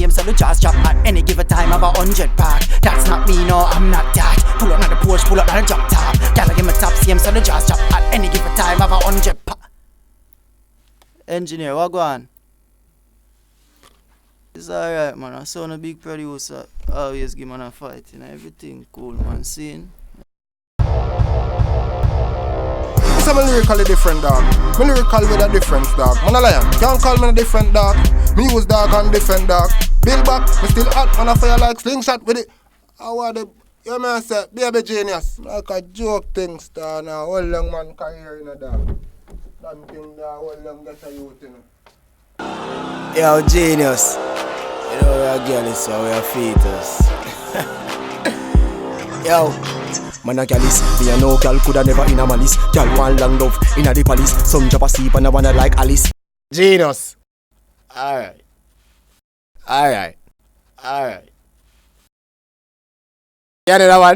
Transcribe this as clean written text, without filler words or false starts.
same, so the jaws drop at any given time of 100 pack. That's not me, no, I'm not that. Pull up on the Porsche, pull up on the drop top. Gotta give me top same, so the jaws drop at any given time of 100 pack. Engineer, what go on? It's alright, man. I saw a big producer. Always give man a fight, you know. Everything cool, man. Seeing? It's a lyrically different, dog. My lyrical with a difference, dog. Man a lion, can't call me a different dog. Me was dog and different dog. Bill back, me still hot, man a fire like slingshot with it. I want the, you man say, baby genius. Like a joke thing, star now. How long man career in a dog? That thing there, how long get a youth in it? Yo, genius. You know we are girl is so we are fetus. Yo, man a gyalis, me a no gal coulda never in a malice. Gal want long love in a the palace. Some drop asleep and I wanna like Alice. genius. Alright. You know that one?